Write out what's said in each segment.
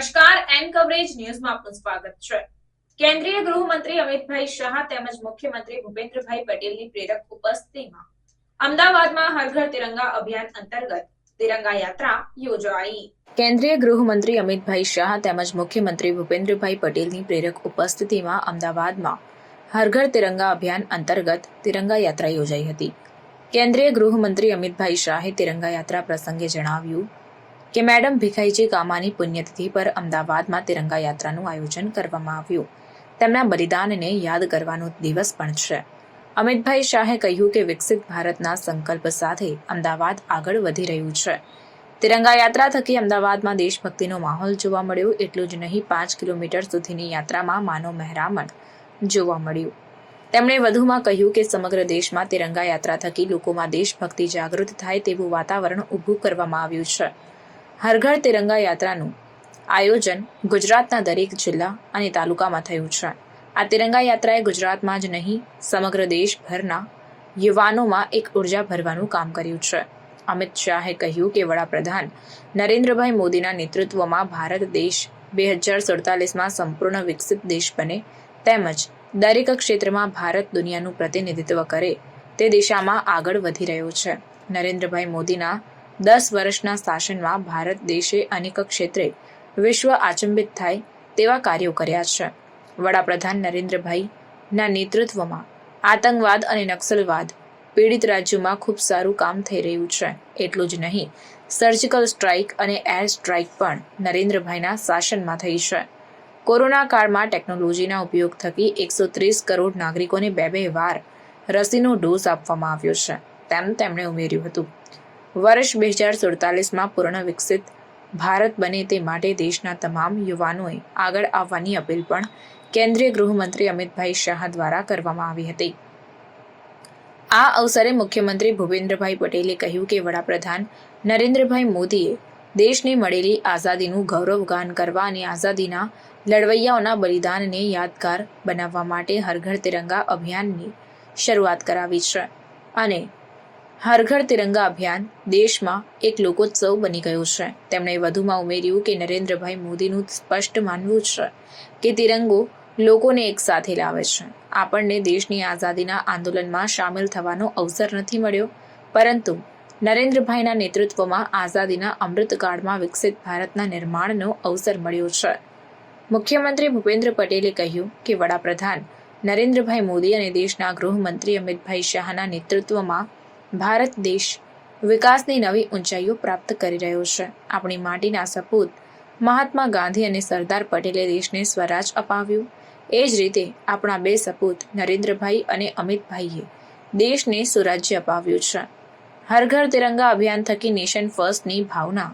નમસ્કાર, N coverage ન્યૂઝમાં આપનું સ્વાગત છે। કેન્દ્રીય ગૃહમંત્રી અમિતભાઈ શાહ તેમજ મુખ્યમંત્રી ભૂપેન્દ્રભાઈ પટેલની પ્રેરક ઉપસ્થિતિમાં અમદાવાદમાં હર ઘર તિરંગા અભિયાન અંતર્ગત તિરંગા યાત્રા યોજાઈ। કેન્દ્રીય ગૃહમંત્રી અમિતભાઈ શાહ તેમજ મુખ્યમંત્રી ભૂપેન્દ્રભાઈ પટેલની પ્રેરક ઉપસ્થિતિમાં અમદાવાદમાં હર ઘર તિરંગા અભિયાન અંતર્ગત તિરંગા યાત્રા યોજાઈ હતી। કેન્દ્રીય ગૃહમંત્રી અમિતભાઈ શાહે તિરંગા યાત્રા પ્રસંગે જણાવ્યું કે મેડમ ભીખાઈજી કામાની પુણ્યતિથિ પર અમદાવાદમાં તિરંગા યાત્રાનું આયોજન કરવામાં આવ્યું। તેમના બલિદાનને યાદ કરવાનો દિવસ પણ છે। અમિતભાઈ શાહે કહ્યું કે વિકસિત ભારતના સંકલ્પ સાથે અમદાવાદ આગળ વધી રહ્યું છે। તિરંગા યાત્રા થકી અમદાવાદમાં દેશભક્તિનો માહોલ જોવા મળ્યો। એટલું જ નહીં, 5 કિલોમીટર સુધીની યાત્રામાં માનવ મહેરામણ જોવા મળ્યું। તેમણે વધુમાં કહ્યું કે સમગ્ર દેશમાં તિરંગા યાત્રા થકી લોકોમાં દેશભક્તિ જાગૃત થાય તેવું વાતાવરણ ઊભું કરવામાં આવ્યું છે। હર ઘર તિરંગા યાત્રાનું આયોજન ગુજરાતના દરેક જિલ્લા અને તાલુકામાં થયું છે। આ તિરંગા યાત્રાએ ગુજરાતમાં જ નહીં સમગ્ર દેશભરના યુવાનોમાં એક ઉર્જા ભરવાનું કામ કર્યું છે। અમિત શાહે કહ્યું કે વડાપ્રધાન નરેન્દ્રભાઈ મોદીના નેતૃત્વમાં ભારત દેશ 2047માં સંપૂર્ણ વિકસિત દેશ બને તેમજ દરેક ક્ષેત્રમાં ભારત દુનિયાનું પ્રતિનિધિત્વ કરે તે દિશામાં આગળ વધી રહ્યો છે। નરેન્દ્રભાઈ મોદીના 10 વર્ષના શાસનમાં ભારત દેશે અનેક ક્ષેત્રે વિશ્વ આચંબિત થાય તેવા કાર્યો કર્યા છે। વડાપ્રધાન નરેન્દ્રભાઈના નેતૃત્વમાં આતંકવાદ અને નક્સલવાદ પીડિત રાજ્યોમાં ખૂબ સારું કામ થઈ રહ્યું છે। એટલું જ નહીં, સર્જિકલ સ્ટ્રાઇક અને એર સ્ટ્રાઇક પણ નરેન્દ્રભાઈના શાસનમાં થઈ છે। કોરોના કાળમાં ટેકનોલોજીના ઉપયોગ થકી 130 કરોડ નાગરિકોને 2 વાર રસીનો ડોઝ આપવામાં આવ્યો છે તેમ તેમણે ઉમેર્યું હતું। વર્ષ 2047માં પૂર્ણ વિકસિત ભારત બને તે માટે દેશના તમામ યુવાનોએ આગળ આવવાની અપીલ પણ કેન્દ્રીય ગૃહમંત્રી અમિતભાઈ શાહ દ્વારા કરવામાં આવી હતી। આ અવસરે મુખ્યમંત્રી ભૂપેન્દ્રભાઈ પટેલે કહ્યું કે વડાપ્રધાન નરેન્દ્રભાઈ મોદીએ દેશને મળેલી આઝાદીનું ગૌરવગાન કરવા અને આઝાદીના લડવૈયાઓના બલિદાનને યાદગાર બનાવવા માટે હર ઘર તિરંગા અભિયાનની શરૂઆત કરાવી છે અને હર ઘર તિરંગા અભિયાન દેશમાં એક લોકોત્સવ બની ગયું છે। તેમણે વધુમાં ઉમેર્યું કે નરેન્દ્રભાઈ મોદીનું સ્પષ્ટ માનવું છે કે તિરંગો લોકોને એક સાથે લાવે છે। આપણને દેશની આઝાદીના આંદોલનમાં સામેલ થવાનો અવસર નથી મળ્યો, પરંતુ નરેન્દ્રભાઈના નેતૃત્વમાં આઝાદીના અમૃતકાળમાં વિકસિત ભારતના નિર્માણનો અવસર મળ્યો છે। મુખ્યમંત્રી ભૂપેન્દ્ર પટેલે કહ્યું કે વડાપ્રધાન નરેન્દ્રભાઈ મોદી અને દેશના ગૃહમંત્રી અમિતભાઈ શાહના નેતૃત્વમાં ભારત દેશ વિકાસની નવી ઊંચાઈઓ પ્રાપ્ત કરી રહ્યો છે। આપણી માટીના સપૂત મહાત્મા ગાંધી અને સરદાર પટેલે દેશને સ્વરાજ અપાવ્યું। એ જ રીતે આપણા 2 સપૂત નરેન્દ્રભાઈ અને અમિતભાઈએ દેશને સુરાજ્ય અપાવ્યું છે। હર ઘર તિરંગા અભિયાન થકી નેશન ફર્સ્ટની ભાવના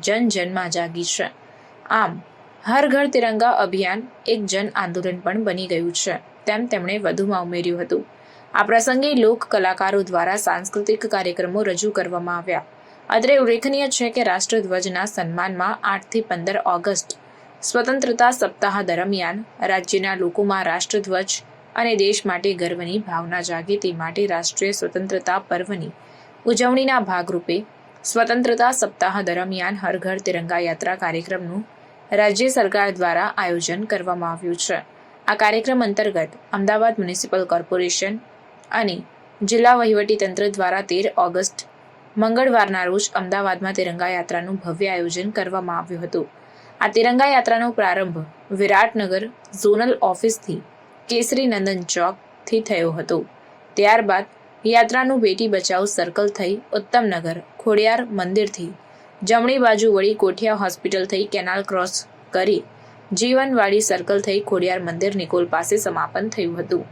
જન જનમાં જાગી છે। આમ હર ઘર તિરંગા અભિયાન એક જન આંદોલન પણ બની ગયું છે તેમ તેમણે વધુમાં ઉમેર્યું હતું। આ પ્રસંગે લોક કલાકારો દ્વારા સાંસ્કૃતિક કાર્યક્રમો રજૂ કરવામાં આવ્યા। અત્રે ઉલ્લેખનીય છે કે રાષ્ટ્રધ્વજના સન્માનમાં 8 થી 15 ઓગસ્ટ સ્વતંત્રતા સપ્તાહ દરમિયાન રાજ્યના લોકોમાં રાષ્ટ્રધ્વજ અને દેશ માટે ગર્વની ભાવના જાગે તે માટે રાષ્ટ્રીય સ્વતંત્રતા પર્વની ઉજવણીના ભાગરૂપે સ્વતંત્રતા સપ્તાહ દરમિયાન હર ઘર તિરંગા યાત્રા કાર્યક્રમનું રાજ્ય સરકાર દ્વારા આયોજન કરવામાં આવ્યું છે। આ કાર્યક્રમ અંતર્ગત અમદાવાદ મ્યુનિસિપલ કોર્પોરેશન અને જિલ્લા વહીવટીતંત્ર દ્વારા 13 ઓગસ્ટ મંગળવારના રોજ અમદાવાદમાં તિરંગા યાત્રાનું ભવ્ય આયોજન કરવામાં આવ્યું હતું। આ તિરંગા યાત્રાનો પ્રારંભ વિરાટનગર ઝોનલ ઓફિસથી કેસરી નંદન ચોકથી થયો હતો। ત્યારબાદ યાત્રાનું બેટી બચાવ સર્કલ થઈ ઉત્તમનગર ખોડિયાર મંદિરથી જમણી બાજુ વળી કોઠિયા હોસ્પિટલ થઈ કેનાલ ક્રોસ કરી જીવનવાડી સર્કલ થઈ ખોડિયાર મંદિર નિકોલ પાસે સમાપન થયું હતું।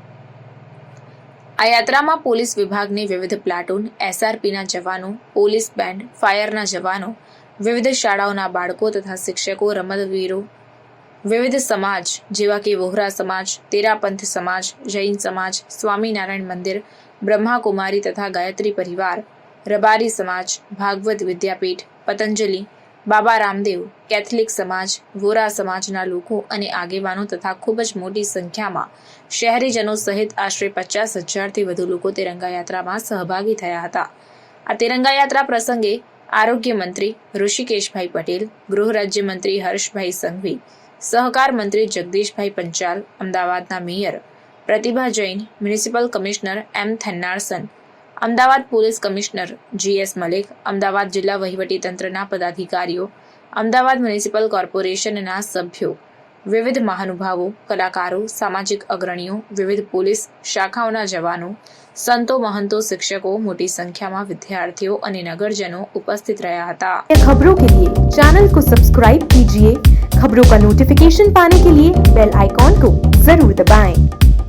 આ યાત્રામાં પોલીસ વિભાગની વિવિધ પ્લાટૂન, એસઆરપીના જવાનો, પોલીસ બેન્ડ, ફાયરના જવાનો, વિવિધ શાળાઓના બાળકો તથા શિક્ષકો, રમતવીરો, વિવિધ સમાજ જેવા કે વોહરા સમાજ, તેરાપંથ સમાજ, જૈન સમાજ, સ્વામિનારાયણ મંદિર, બ્રહ્માકુમારી તથા ગાયત્રી પરિવાર, રબારી સમાજ, ભાગવત વિદ્યાપીઠ, પતંજલિ, બાબા રામદેવ, કેથલિક સમાજ, વોરા સમાજના લોકો અને આગેવાનો તથા ખૂબ જ મોટી સંખ્યામાં શહેરીજનો સહિત આશરે 50,000થી વધુ લોકો તિરંગા યાત્રામાં સહભાગી થયા હતા। આ તિરંગા યાત્રા પ્રસંગે આરોગ્ય મંત્રી ઋષિકેશભાઈ પટેલ, ગૃહ રાજ્યમંત્રી હર્ષભાઈ સંઘવી, સહકાર મંત્રી જગદીશભાઈ પંચાલ, અમદાવાદના mayor Pratibha Jain, municipal commissioner M Thennarasan, Ahmedabad police commissioner GS Malik, Ahmedabad જિલ્લા વહીવટીતંત્રના પદાધિકારીઓ, અમદાવાદ મ્યુનિસિપલ કોર્પોરેશનના સભ્યો, વિવિધ મહાનુભાવો, કલાકારો, સામાજિક અગ્રણીઓ, વિવિધ પોલીસ શાખાઓના જવાનો, સંતો, મહંતો, શિક્ષકો, મોટી સંખ્યામાં વિદ્યાર્થીઓ અને નગરજનો ઉપસ્થિત રહ્યા હતા। खबरों के लिए चैनल को सब्सक्राइब कीजिए। खबरों का नोटिफिकेशन पाने के लिए बेल आइकॉन को जरूर दबाएं।